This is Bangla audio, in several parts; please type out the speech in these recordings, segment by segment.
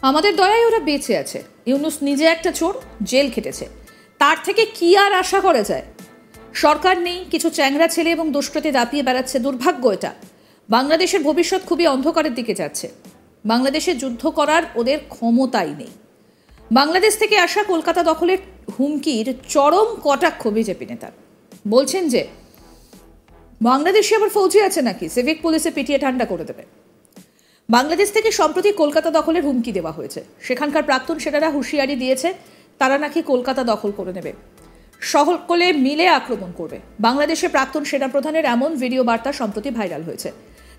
আমাদের দয়ায় ওরা বেঁচে আছে। ইউনূস নিজে একটা চোর, জেল খেটেছে। তার থেকে কি আর আশা করা যায়? সরকার নেই, কিছু চ্যাংড়া ছেলে এবং দুষ্কৃতী দাপিয়ে বেড়াচ্ছে। দুর্ভাগ্য এটা। বাংলাদেশের ভবিষ্যৎ খুবই অন্ধকারের দিকে যাচ্ছে। বাংলাদেশে যুদ্ধ করার ওদের ক্ষমতাই নেই। বাংলাদেশ থেকে আসা কলকাতা দখলের হুমকির চরম কটাক্ষ বিজেপি নেতার। বলছেন যে বাংলাদেশে আবার ফৌজি আছে নাকি, সিভিক পুলিশে পিটিয়ে ঠান্ডা করে দেবে। বাংলাদেশ থেকে সম্প্রতি কলকাতা দখলের হুমকি দেওয়া হয়েছে। সেখানকার প্রাক্তন সেনারা হুঁশিয়ারি দিয়েছে তারা নাকি কলকাতা দখল করে নেবে, সকলে মিলে আক্রমণ করবে। বাংলাদেশের প্রাক্তন সেনাপ্রধানের এমন ভিডিও বার্তা সম্প্রতি ভাইরাল হয়েছে।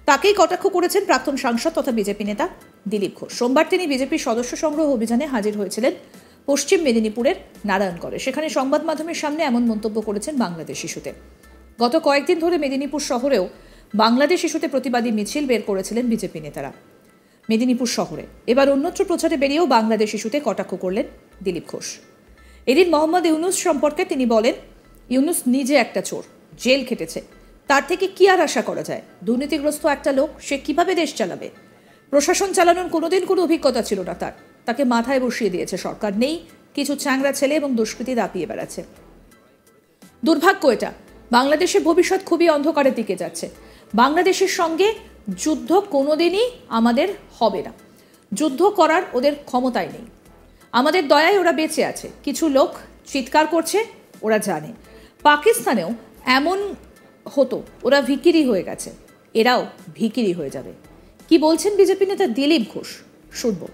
তাকেই কটাক্ষ করেছেন প্রাক্তন সাংসদ তথা বিজেপি নেতা দিলীপ ঘোষ। সোমবার তিনি বিজেপির সদস্য সংগ্রহ অভিযানে হাজির হয়েছিলেন পশ্চিম মেদিনীপুরের নারায়ণগড়ে। সেখানে সংবাদ মাধ্যমের সামনে এমন মন্তব্য করেছেন বাংলাদেশ ইস্যুতে। গত কয়েকদিন ধরে মেদিনীপুর শহরেও বাংলাদেশ ইস্যুতে প্রতিবাদী মিছিল বের করেছিলেন বিজেপি নেতারা মেদিনীপুর শহরে। এবার অন্যত্র প্রচারে বেরিয়েও বাংলাদেশ ইস্যুতে কটাক্ষ করলেন দিলীপ ঘোষ। এদিন মোহাম্মদ ইউনূস সম্পর্কে তিনি বলেন, ইউনূস নিজে একটা চোর, জেল খেটেছে। তার থেকে কি আর আশা করা যায়? দুর্নীতিগ্রস্ত একটা লোক, সে কিভাবে দেশ চালাবে? প্রশাসন চালানোর কোনোদিন কোনো অভিজ্ঞতা ছিল না তার। তাকে মাথায় বসিয়ে দিয়েছে সরকার নেই, কিছু চ্যাংড়া ছেলে এবং দুষ্কৃতী দাপিয়ে বেড়াচ্ছে। দুর্ভাগ্য এটা। বাংলাদেশের ভবিষ্যৎ খুবই অন্ধকারের দিকে যাচ্ছে। বাংলাদেশের সঙ্গে যুদ্ধ কোনোদিনই আমাদের হবে না। যুদ্ধ করার ওদের ক্ষমতাই নেই। আমাদের দয়ায় ওরা বেঁচে আছে। কিছু লোক চিৎকার করছে, ওরা জানে পাকিস্তানেও এমন হতো, ওরা ভিখিরি হয়ে গেছে, এরাও ভিখিরি হয়ে যাবে। কি বলছেন বিজেপি নেতা দিলীপ ঘোষ, শুনবো।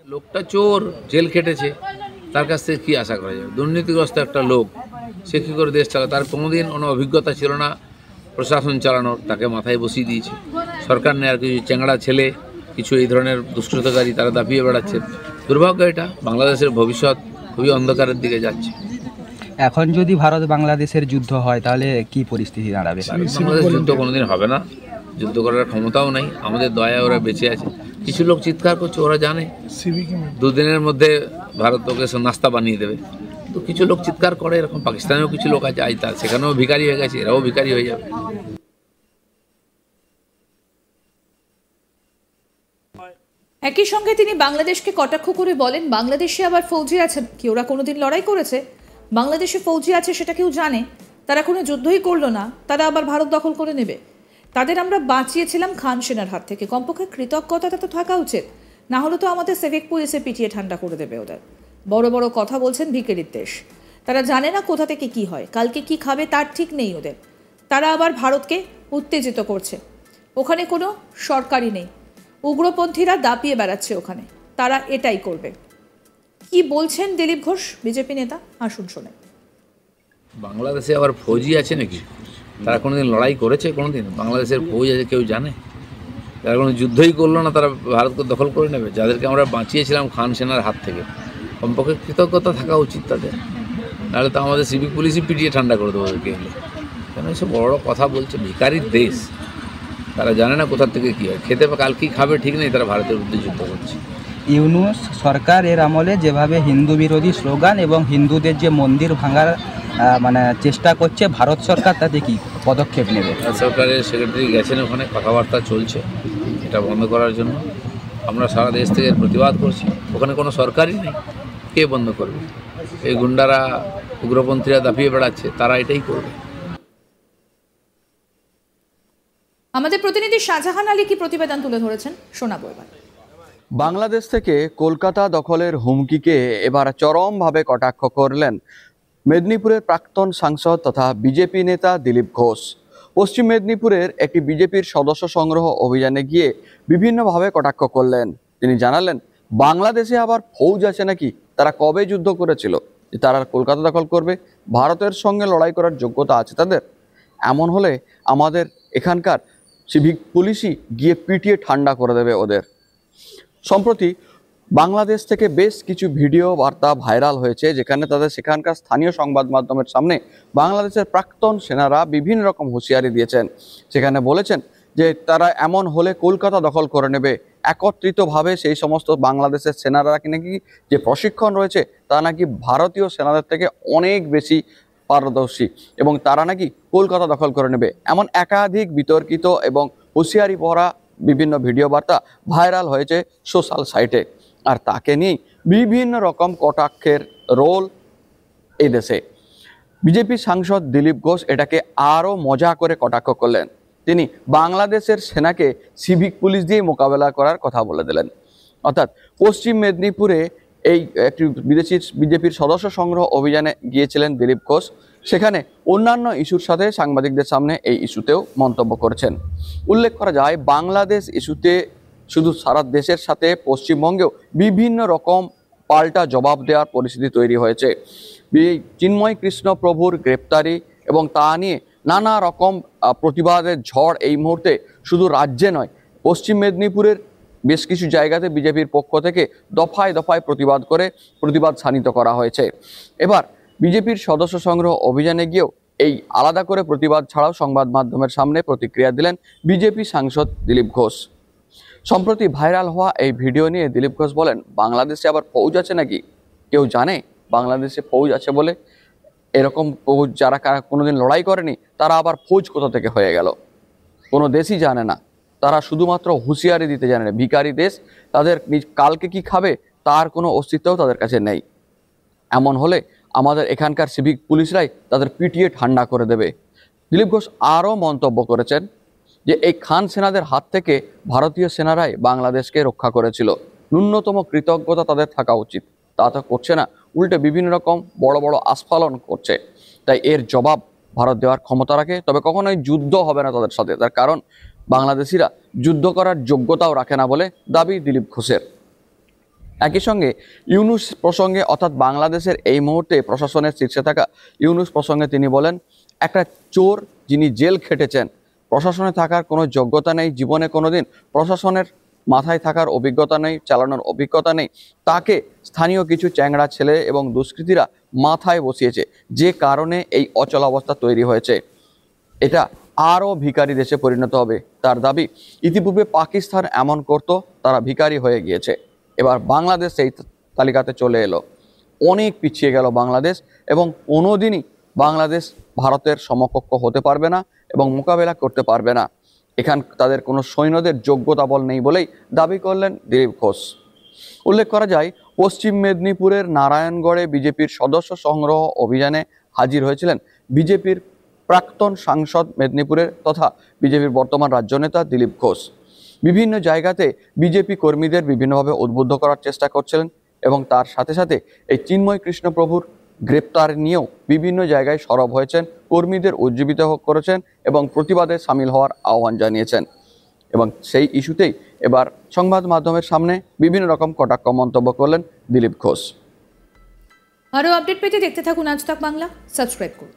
লোকটা চোর, জেল খেটেছে, তার কাছ থেকে কি আশা করা যাবে? দুর্নীতিগ্রস্ত একটা লোক, সে কী করে দেশ চালায়? তার কোনোদিন কোনো অভিজ্ঞতা ছিল না প্রশাসন চালানোর, তাকে মাথায় বসিয়ে দিয়েছে সরকার নেই। আর কিছু চ্যাংড়া ছেলে, কিছু এই ধরনের দুষ্কৃতকারী, তারা দাপিয়ে বেড়াচ্ছে। দুর্ভাগ্য এটা। বাংলাদেশের ভবিষ্যৎ খুবই অন্ধকারের দিকে যাচ্ছে। এখন যদি ভারত বাংলাদেশের যুদ্ধ হয় তাহলে কি পরিস্থিতি দাঁড়াবে? বাংলাদেশ যুদ্ধ কোনোদিন হবে না, যুদ্ধ করার ক্ষমতাও নাই। আমাদের দয়ায় ওরা বেঁচে আছে। কিছু লোক চিৎকার করছে, ওরা জানে দুদিনের মধ্যে ভারত ওকে নাস্তা বানিয়ে দেবে। তো কিছু লোক চিৎকার করে, এরকম পাকিস্তানেও কিছু লোক আছে, আজ তার সেখানেও ভিখারি হয়ে গেছে, এরাও ভিখারি হয়ে যাবে। একই সঙ্গে তিনি বাংলাদেশকে কটাক্ষ করে বলেন, বাংলাদেশে আবার ফৌজি আছেন কি? ওরা কোনোদিন লড়াই করেছে? বাংলাদেশে ফৌজি আছে সেটা কেউ জানে? তারা কোনো যুদ্ধই করলো না, তারা আবার ভারত দখল করে নেবে। তাদের আমরা বাঁচিয়েছিলাম খান সেনার হাত থেকে। কমপক্ষে কৃতজ্ঞতাটা তো থাকা উচিত, না হলে তো আমাদের সিভিক পুলিশে পিটিয়ে ঠান্ডা করে দেবে ওদের। বড় বড় কথা বলছেন ভিখিরির দেশ। তারা জানে না কোথা থেকে কি হয়, কালকে কি খাবে তার ঠিক নেই ওদের। তারা আবার ভারতকে উত্তেজিত করছে। ওখানে কোনো সরকারই নেই, উগ্রপন্থীরা দাপিয়ে বেড়াচ্ছে ওখানে, তারা এটাই করবে। কি বলছেন দিলীপ ঘোষ বিজেপি নেতা, আসুন শোনে। বাংলাদেশে আবার ফৌজি আছে নাকি? তারা কোনোদিন লড়াই করেছে? কোনোদিন বাংলাদেশের ফৌজ আছে কেউ জানে? তারা কোনো যুদ্ধই করলো না, তারা ভারতকে দখল করে নেবে। যাদেরকে আমরা বাঁচিয়েছিলাম খান সেনার হাত থেকে, কমপক্ষে কৃতজ্ঞতা থাকা উচিত তাদের। নাহলে তো আমাদের সিভিক পুলিশই পিটিয়ে ঠান্ডা করে দেবো ওদেরকে এলে। কেন এসব বড় বড় কথা বলছে? ভিখারির দেশ, তারা জানে না কোথার থেকে কী হয়, খেতে কাল কী খাবে ঠিক নেই, তারা ভারতের বিরুদ্ধে যুদ্ধ করছে। ইউনূস সরকার এর আমলে যেভাবে হিন্দু বিরোধী স্লোগান এবং হিন্দুদের যে মন্দির ভাঙার চেষ্টা করছে, ভারত সরকার তাতে কি পদক্ষেপ নেবে? সরকারের সেক্রেটারি গেছেন, ওখানে কথাবার্তা চলছে এটা বন্ধ করার জন্য। আমরা সারা দেশ থেকে প্রতিবাদ করছি। ওখানে কোনো সরকারই নেই, কে বন্ধ করবে? এই গুন্ডারা, উগ্রপন্থীরা দাপিয়ে বেড়াচ্ছে, তারা এটাই করবে। আমাদের প্রতিনিধি শাহজাহান আলী কি প্রতিবেদন তুলে ধরেছেন, শোনাবো এবার। বাংলাদেশ থেকে কলকাতা দখলের হুমকিকে এবার চরমভাবে কটাক্ষ করলেন মেদিনীপুরের প্রাক্তন সাংসদ তথা বিজেপি নেতা দিলীপ ঘোষ। পশ্চিম মেদিনীপুরের একটি বিজেপির সদস্য সংগ্রহ অভিযানে গিয়ে বিভিন্নভাবে কটাক্ষ করলেন। তিনি জানালেন, বাংলাদেশে আবার ফৌজ আছে নাকি? তারা কবে যুদ্ধ করেছিল যে তারা কলকাতা দখল করবে? ভারতের সঙ্গে লড়াই করার যোগ্যতা আছে তাদের? এমন হলে আমাদের এখানকার সিভিক পুলিশই গিয়ে পিটিয়ে ঠান্ডা করে দেবে ওদের। সম্প্রতি বাংলাদেশ থেকে বেশ কিছু ভিডিও বার্তা ভাইরাল হয়েছে, যেখানে সেখানকার স্থানীয় সংবাদ মাধ্যমের সামনে বাংলাদেশের প্রাক্তন সেনারা বিভিন্ন রকম হুঁশিয়ারি দিয়েছেন। সেখানে বলেছেন যে তারা এমন হলে কলকাতা দখল করে নেবে। একত্রিতভাবে সেই সমস্ত বাংলাদেশের সেনারা নাকি যে প্রশিক্ষণ রয়েছে তা নাকি ভারতীয় সেনাদের থেকে অনেক বেশি পারদর্শী এবং তারা নাকি কলকাতা দখল করে নেবে। এমন একাধিক বিতর্কিত এবং হুঁশিয়ারি ভরা বিভিন্ন ভিডিও বার্তা ভাইরাল হয়েছে সোশ্যাল সাইটে। আর তাকে নিয়েই বিভিন্ন রকম কটাক্ষের রোল এই দেশে। বিজেপি সাংসদ দিলীপ ঘোষ এটাকে আরও মজা করে কটাক্ষ করলেন। তিনি বাংলাদেশের সেনাকে সিভিক পুলিশ দিয়ে মোকাবেলা করার কথা বলে দিলেন। অর্থাৎ পশ্চিম মেদিনীপুরে এই একটি বিজেপির সদস্য সংগ্রহ অভিযানে গিয়েছিলেন দিলীপ ঘোষ। সেখানে অন্যান্য ইস্যুর সাথে সাংবাদিকদের সামনে এই ইস্যুতেও মন্তব্য করেছেন। উল্লেখ করা যায়, বাংলাদেশ ইস্যুতে শুধু সারা দেশের সাথে পশ্চিমবঙ্গেও বিভিন্ন রকম পাল্টা জবাব দেওয়ার পরিস্থিতি তৈরি হয়েছে। চিন্ময় কৃষ্ণ প্রভুর গ্রেপ্তারি এবং তা নিয়ে নানা রকম প্রতিবাদের ঝড় এই মুহূর্তে শুধু রাজ্যে নয়, পশ্চিম মেদিনীপুরের বেশ কিছু জায়গাতে বিজেপির পক্ষ থেকে দফায় দফায় প্রতিবাদ শানিত করা হয়েছে। এবার বিজেপির সদস্য সংগ্রহ অভিযানে গিয়েও এই আলাদা করে প্রতিবাদ ছাড়াও সংবাদ মাধ্যমের সামনে প্রতিক্রিয়া দিলেন বিজেপি সাংসদ দিলীপ ঘোষ। সম্প্রতি ভাইরাল হওয়া এই ভিডিও নিয়ে দিলীপ ঘোষ বলেন, বাংলাদেশে আবার ফৌজ আছে নাকি? কেউ জানে বাংলাদেশে ফৌজ আছে বলে? এরকম ফৌজ যারা কোনোদিন লড়াই করেনি তারা আবার ফৌজ কোথা থেকে হয়ে গেল? কোনো দেশই জানে না। তারা শুধুমাত্র হুঁশিয়ারি দিতে জানে। ভিখারি দেশ, তাদের কালকে কি খাবে তার কোনো অস্তিত্বও তাদের কাছে নেই। এমন হলে আমাদের এখানকার সিভিক পুলিশরাই তাদের পিটিয়ে ঠান্ডা করে দেবে। দিলীপ ঘোষ আরও মন্তব্য করেছেন যে এই খান সেনাদের হাত থেকে ভারতীয় সেনারাই বাংলাদেশকে রক্ষা করেছিল। ন্যূনতম কৃতজ্ঞতা তাদের থাকা উচিত, তা তো করছে না, উল্টে বিভিন্ন রকম বড় বড় আস্ফালন করছে। তাই এর জবাব ভারত দেওয়ার ক্ষমতা রাখে, তবে কখনোই যুদ্ধ হবে না তাদের সাথে। তার কারণ বাংলাদেশিরা যুদ্ধ করার যোগ্যতাও রাখে না বলে দাবি দিলীপ ঘোষের। একই সঙ্গে ইউনূস প্রসঙ্গে, অর্থাৎ বাংলাদেশের এই মুহূর্তে প্রশাসনের শীর্ষে থাকা ইউনূস প্রসঙ্গে তিনি বলেন, একটা চোর যিনি জেল খেটেছেন, প্রশাসনে থাকার কোনো যোগ্যতা নেই, জীবনে কোনোদিন প্রশাসনের মাথায় থাকার অভিজ্ঞতা নেই, চালানোর অভিজ্ঞতা নেই, তাকে স্থানীয় কিছু চ্যাংড়া ছেলে এবং দুষ্কৃতীরা মাথায় বসিয়েছে, যে কারণে এই অচলাবস্থা তৈরি হয়েছে। এটা আরও ভিখারি দেশে পরিণত হবে। তার দাবি, ইতিপূর্বে পাকিস্তান এমন করত, তারা ভিখারি হয়ে গিয়েছে। এবার বাংলাদেশ এই তালিকাতে চলে এলো। অনেক পিছিয়ে গেল বাংলাদেশ, এবং কোনোদিনই বাংলাদেশ ভারতের সমকক্ষ হতে পারবে না এবং মোকাবেলা করতে পারবে না। তাদের কোনো সৈন্যদের যোগ্যতা বল নেই বলেই দাবি করলেন দিলীপ ঘোষ। উল্লেখ করা যায়, পশ্চিম মেদিনীপুরের নারায়ণগড়ে বিজেপির সদস্য সংগ্রহ অভিযানে হাজির হয়েছিলেন বিজেপির প্রাক্তন সাংসদ মেদিনীপুরের তথা বিজেপির বর্তমান রাজ্য নেতা দিলীপ ঘোষ। বিভিন্ন জায়গাতে বিজেপি কর্মীদের বিভিন্নভাবে উদ্বুদ্ধ করার চেষ্টা করছিলেন এবং তার সাথে সাথে এই চিন্ময় কৃষ্ণ প্রভুর গ্রেপ্তার নিয়েও বিভিন্ন জায়গায় সরব হয়েছেন, কর্মীদের উজ্জীবিত করেছেন এবং প্রতিবাদে সামিল হওয়ার আহ্বান জানিয়েছেন। এবং সেই ইস্যুতেই এবার সংবাদ মাধ্যমের সামনে বিভিন্ন রকম কটাক্ষ মন্তব্য করলেন দিলীপ ঘোষ। আরও আপডেট পেতে দেখতে থাকুন আজ তাক বাংলা, সাবস্ক্রাইব করুন।